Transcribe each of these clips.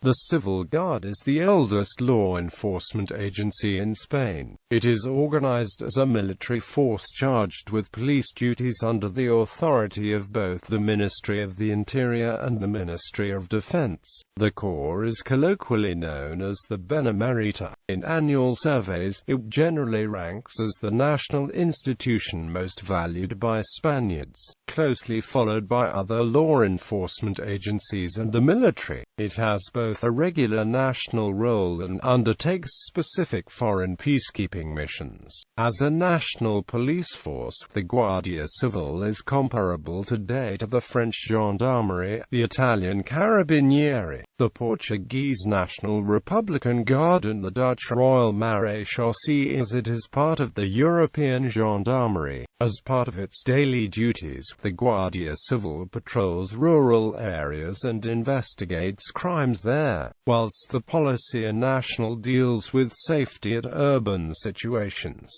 The Civil Guard is the oldest law enforcement agency in Spain. It is organized as a military force charged with police duties under the authority of both the Ministry of the Interior and the Ministry of Defence. The corps is colloquially known as the benemérita. In annual surveys, it generally ranks as the national institution most valued by Spaniards, closely followed by other law enforcement agencies and the military. It has both a regular national role and undertakes specific foreign peacekeeping missions. As a national police force, the Guardia Civil is comparable today to the French Gendarmerie, the Italian Carabinieri, the Portuguese National Republican Guard and the Dutch Royal Maréchaussée, as it is part of the European Gendarmerie. As part of its daily duties, the Guardia Civil patrols rural areas and investigates crimes there, whilst the Policia Nacional deals with safety at urban situations.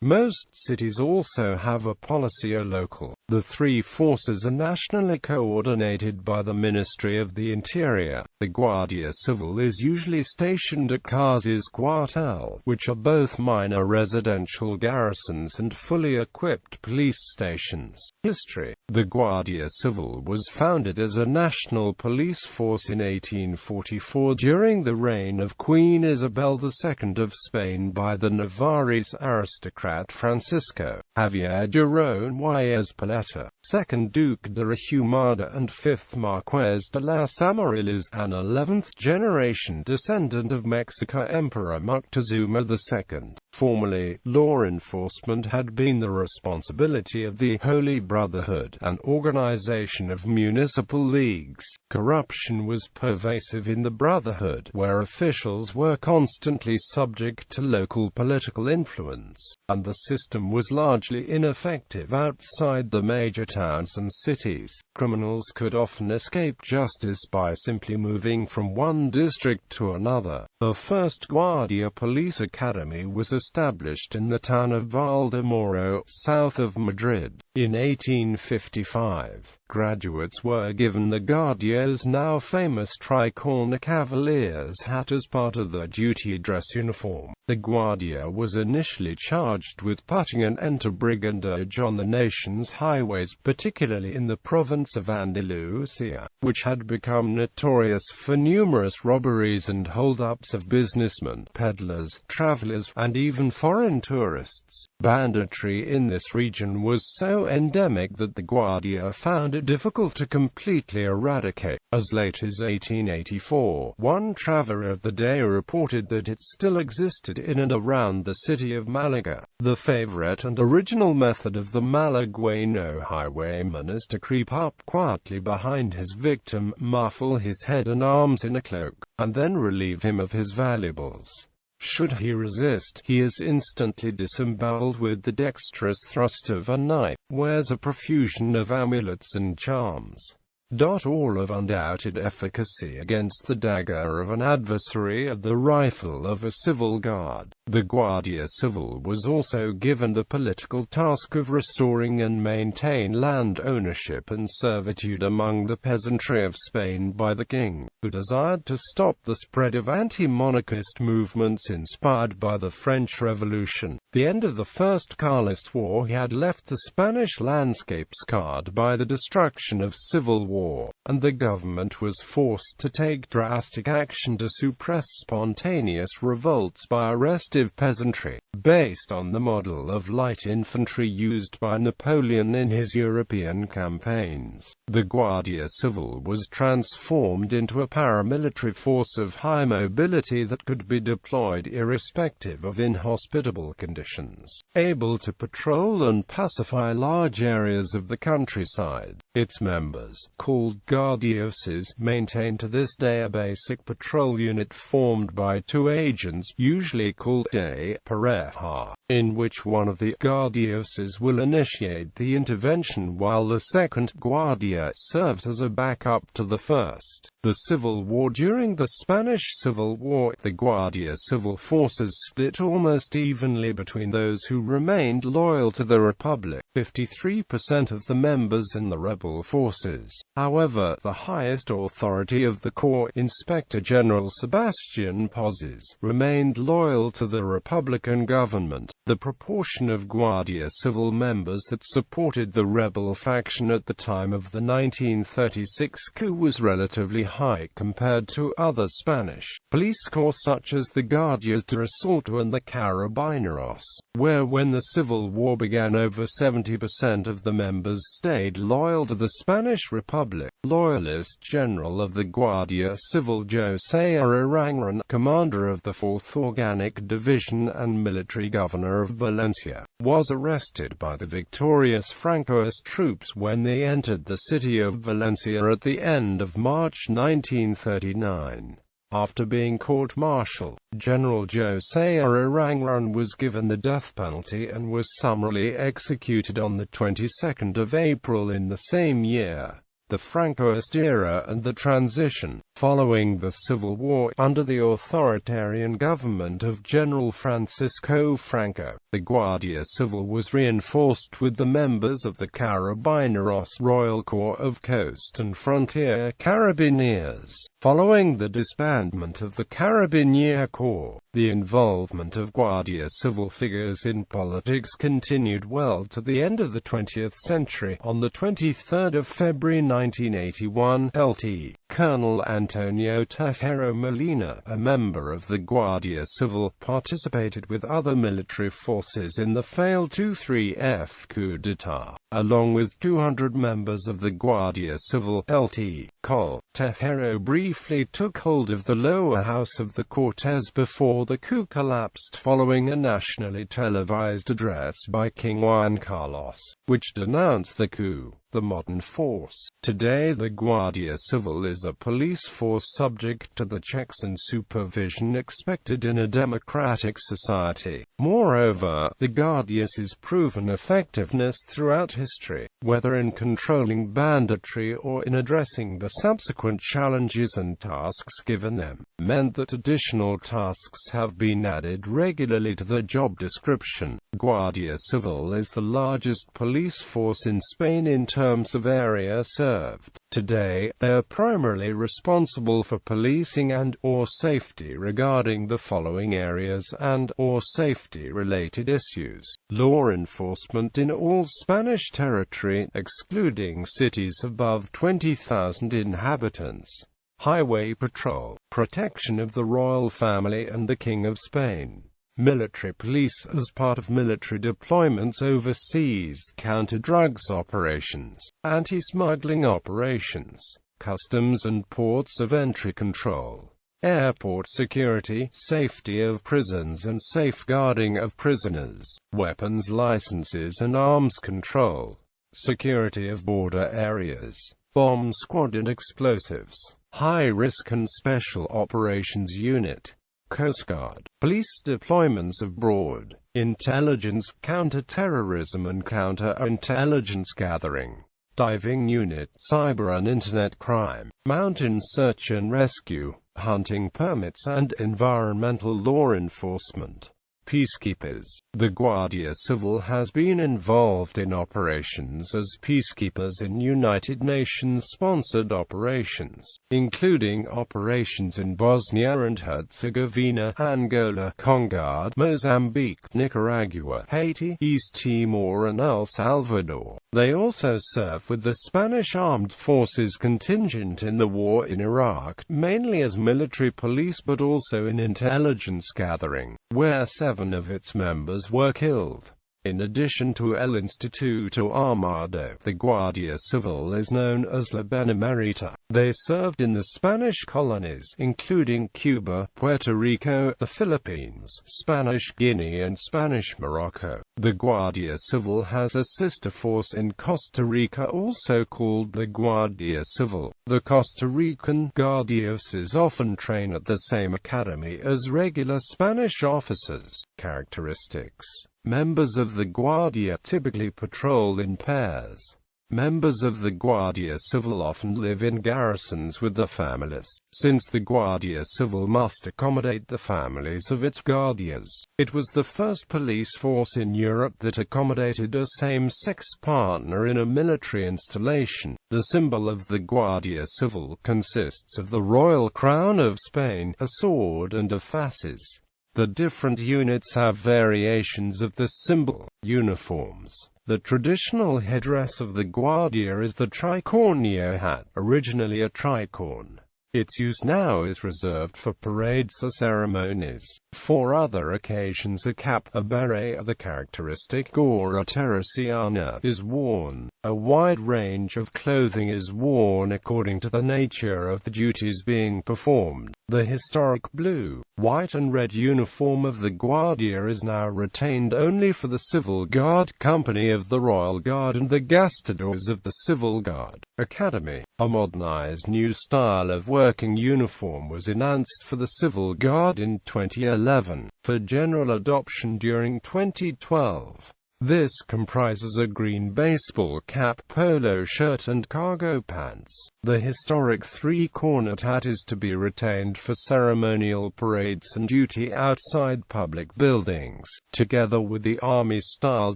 Most cities also have a Policia Local. The three forces are nationally coordinated by the Ministry of the Interior. The Guardia Civil is usually stationed at Cases Cuartel, which are both minor residential garrisons and fully equipped police stations. History. The Guardia Civil was founded as a national police force in 1844 during the reign of Queen Isabel II of Spain by the Navarrese aristocrat Francisco Javier Girón Juárez Paleta, 2nd Duque de Rehumada and 5th Marqués de las Amarillas, an 11th-generation descendant of Mexican Emperor Moctezuma II. Formerly, law enforcement had been the responsibility of the Holy Brotherhood, an organization of municipal leagues. Corruption was pervasive in the Brotherhood, where officials were constantly subject to local political influence, and the system was largely ineffective outside the major towns and cities. Criminals could often escape justice by simply moving from one district to another. The first Guardia Police Academy was established in the town of Valdemoro, south of Madrid. In 1855, graduates were given the Guardia's now famous tricorner cavalier's hat as part of their duty dress uniform. The Guardia was initially charged with putting an end to brigandage on the nation's highways, particularly in the province of Andalusia, which had become notorious for numerous robberies and hold-ups of businessmen, peddlers, travelers, and even foreign tourists. Banditry in this region was so endemic that the Guardia found it difficult to completely eradicate. As late as 1884, one traveler of the day reported that it still existed in and around the city of Malaga. The favorite and original method of the Malagueño highwayman is to creep up quietly behind his victim, muffle his head and arms in a cloak, and then relieve him of his valuables. Should he resist, he is instantly disemboweled with the dexterous thrust of a knife. Wears a profusion of amulets and charms. All of undoubted efficacy against the dagger of an adversary and the rifle of a civil guard. The Guardia Civil was also given the political task of restoring and maintain land ownership and servitude among the peasantry of Spain by the king, who desired to stop the spread of anti-monarchist movements inspired by the French Revolution. The end of the First Carlist War had left the Spanish landscape scarred by the destruction of civil war, and the government was forced to take drastic action to suppress spontaneous revolts by restive peasantry, based on the model of light infantry used by Napoleon in his European campaigns. The Guardia Civil was transformed into a paramilitary force of high mobility that could be deployed irrespective of inhospitable conditions, able to patrol and pacify large areas of the countryside. Its members, called Guardioses, maintain to this day a basic patrol unit formed by two agents, usually called de pareja, in which one of the Guardioses will initiate the intervention while the second Guardia serves as a backup to the first. The Civil War. During the Spanish Civil War, the Guardia Civil forces split almost evenly between those who remained loyal to the Republic, 53% of the members in the rebel forces, however, However, the highest authority of the Corps, Inspector General Sebastián Pozas, remained loyal to the Republican government. The proportion of Guardia Civil members that supported the rebel faction at the time of the 1936 coup was relatively high compared to other Spanish police corps such as the Guardias de Asalto and the Carabineros, where when the Civil War began over 70% of the members stayed loyal to the Spanish Republic. Loyalist General of the Guardia Civil José Arangran, commander of the 4th Organic Division and military governor of Valencia, was arrested by the victorious Francoist troops when they entered the city of Valencia at the end of March 1939. After being court-martialed, General José Arangran was given the death penalty and was summarily executed on the 22nd of April in the same year. The Francoist era and the transition, following the Civil War, under the authoritarian government of General Francisco Franco. The Guardia Civil was reinforced with the members of the Carabineros Royal Corps of Coast and Frontier Carabineers. Following the disbandment of the Carabinier Corps, the involvement of Guardia Civil figures in politics continued well to the end of the 20th century. On the 23rd of February 1981, Lt. Colonel Antonio Tejero Molina, a member of the Guardia Civil, participated with other military forces in the failed 23F coup d'état. Along with 200 members of the Guardia Civil, Lt. Col. Tejero briefly took hold of the lower house of the Cortes before the coup collapsed following a nationally televised address by King Juan Carlos, which denounced the coup. The modern force. Today the Guardia Civil is a police force subject to the checks and supervision expected in a democratic society. Moreover, the Guardias has proven effectiveness throughout history, whether in controlling banditry or in addressing the subsequent challenges and tasks given them, meant that additional tasks have been added regularly to the job description. Guardia Civil is the largest police force in Spain in terms of area served. Today, they are primarily responsible for policing and/or safety regarding the following areas and/or safety-related issues: law enforcement in all Spanish territory, excluding cities above 20,000 inhabitants, highway patrol, protection of the royal family and the King of Spain, military police as part of military deployments overseas, counter-drugs operations, anti-smuggling operations, customs and ports of entry control, airport security, safety of prisons and safeguarding of prisoners, weapons licenses and arms control, security of border areas, bomb squad and explosives, high-risk and special operations unit, Coast Guard, police deployments abroad, intelligence, counter-terrorism and counter-intelligence gathering, diving unit, cyber and internet crime, mountain search and rescue, hunting permits and environmental law enforcement. Peacekeepers. The Guardia Civil has been involved in operations as peacekeepers in United Nations-sponsored operations, including operations in Bosnia and Herzegovina, Angola, Congo, Mozambique, Nicaragua, Haiti, East Timor and El Salvador. They also serve with the Spanish Armed Forces contingent in the war in Iraq, mainly as military police but also in intelligence gathering, where 7 of its members were killed. In addition to El Instituto Armado, the Guardia Civil is known as La Benemérita. They served in the Spanish colonies, including Cuba, Puerto Rico, the Philippines, Spanish Guinea and Spanish Morocco. The Guardia Civil has a sister force in Costa Rica also called the Guardia Civil. The Costa Rican Guardias often train at the same academy as regular Spanish officers. Characteristics. Members of the Guardia typically patrol in pairs. Members of the Guardia Civil often live in garrisons with their families, since the Guardia Civil must accommodate the families of its guardias. It was the first police force in Europe that accommodated a same-sex partner in a military installation. The symbol of the Guardia Civil consists of the royal crown of Spain, a sword and a fasces. The different units have variations of this symbol. Uniforms. The traditional headdress of the Guardia is the tricornio hat, originally a tricorn. Its use now is reserved for parades or ceremonies. For other occasions a cap, a beret, the characteristic gorra teresiana, is worn. A wide range of clothing is worn according to the nature of the duties being performed. The historic blue, white and red uniform of the Guardia is now retained only for the Civil Guard Company of the Royal Guard and the Gastadors of the Civil Guard Academy. A modernized new style of working uniform was announced for the Civil Guard in 2011, for general adoption during 2012. This comprises a green baseball cap, polo shirt and cargo pants. The historic three-cornered hat is to be retained for ceremonial parades and duty outside public buildings, together with the army-style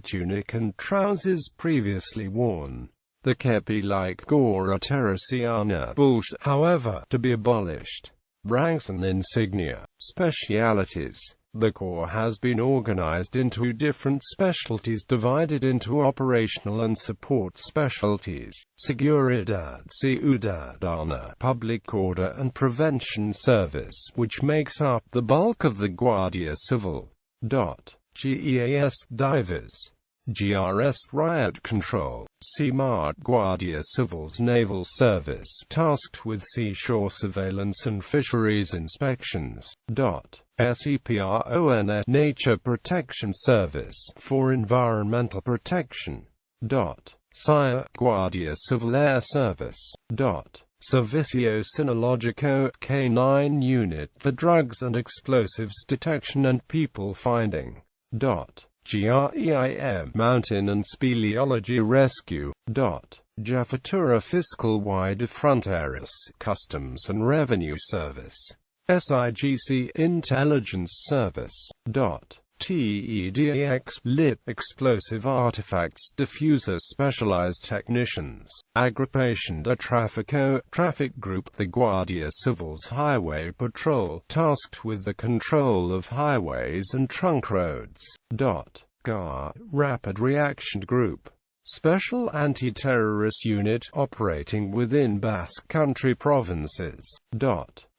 tunic and trousers previously worn. The kepi-like gorra teresiana bullsh, however, to be abolished. Ranks and insignia. Specialities. The Corps has been organized into different specialties divided into operational and support specialties. Seguridad, ciudadana, public order and prevention service, which makes up the bulk of the Guardia Civil. GEAS, divers. GRS, riot control. CMART, Guardia Civil's naval service, tasked with seashore surveillance and fisheries inspections. SEPRON, Nature Protection Service, for environmental protection. SIRE, Guardia Civil Air Service. Servicio Sinologico, K9 Unit, for drugs and explosives detection and people finding. GREIM, Mountain and Speleology Rescue. Jefatura Fiscal y de Fronteras, Customs and Revenue Service. SIGC, Intelligence Service. TEDAX, LIP, Explosive Artifacts Diffuser Specialized Technicians. Agrupación de Tráfico, Traffic Group. The Guardia Civil's Highway Patrol, tasked with the control of highways and trunk roads. GAR, Rapid Reaction Group. Special Anti-Terrorist Unit, operating within Basque Country provinces.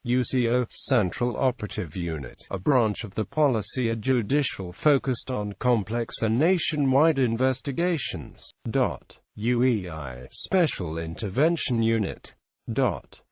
UCO, Central Operative Unit, a branch of the Policía Judicial focused on complex and nationwide investigations. UEI, Special Intervention Unit.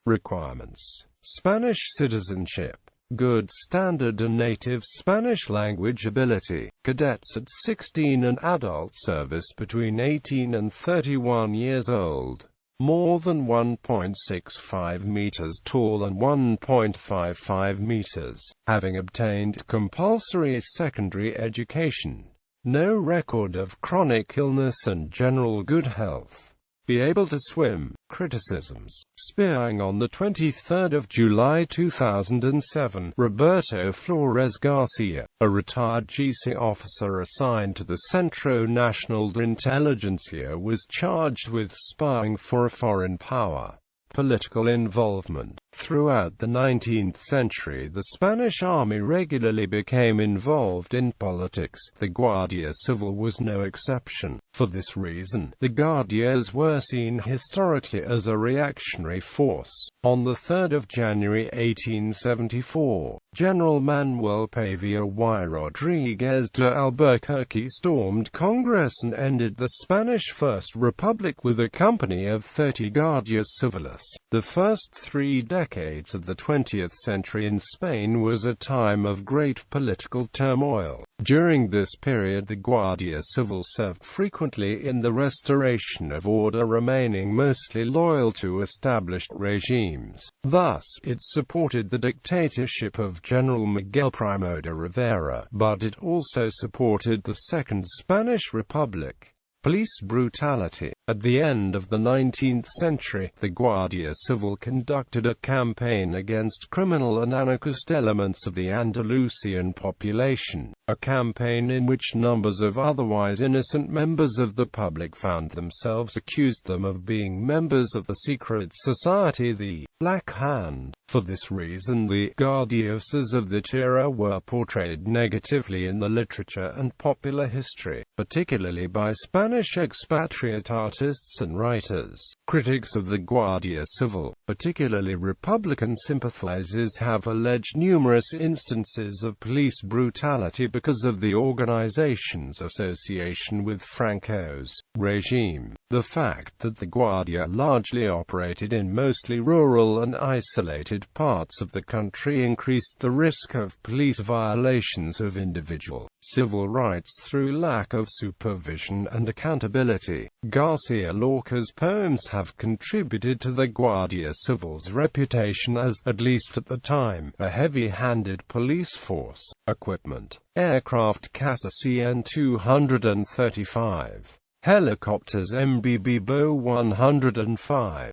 Requirements. Spanish citizenship. Good standard and native Spanish language ability. Cadets at 16 and adult service between 18 and 31 years old. More than 1.65 meters tall and 1.55 meters, having obtained compulsory secondary education. No record of chronic illness and general good health. Be able to swim. Criticisms. Spearing on 23 July 2007, Roberto Flores Garcia, a retired GC officer assigned to the Centro Nacional de Inteligencia, was charged with spying for a foreign power. Political involvement. Throughout the 19th century, the Spanish army regularly became involved in politics. The Guardia Civil was no exception. For this reason, the Guardias were seen historically as a reactionary force. On 3 January 1874, General Manuel Pavia y Rodriguez de Albuquerque stormed Congress and ended the Spanish First Republic with a company of 30 Guardias Civiles. The first 3 decades of the 20th century in Spain was a time of great political turmoil. During this period, the Guardia Civil served frequently in the restoration of order, remaining mostly loyal to established regimes. Thus, it supported the dictatorship of General Miguel Primo de Rivera, but it also supported the Second Spanish Republic. Police brutality. At the end of the 19th century, the Guardia Civil conducted a campaign against criminal and anarchist elements of the Andalusian population, a campaign in which numbers of otherwise innocent members of the public found themselves accused them of being members of the secret society, the Black Hand. For this reason, the Guardias of the Tierra were portrayed negatively in the literature and popular history, particularly by Spanish expatriate artists and writers. Critics of the Guardia Civil, particularly Republican sympathizers, have alleged numerous instances of police brutality because of the organization's association with Franco's regime. The fact that the Guardia largely operated in mostly rural and isolated parts of the country increased the risk of police violations of individual civil rights through lack of supervision and accountability. Garcia Lorca's poems have contributed to the Guardia Civil's reputation as, at least at the time, a heavy-handed police force. Equipment: aircraft Casa CN-235, helicopters MBB Bo 105.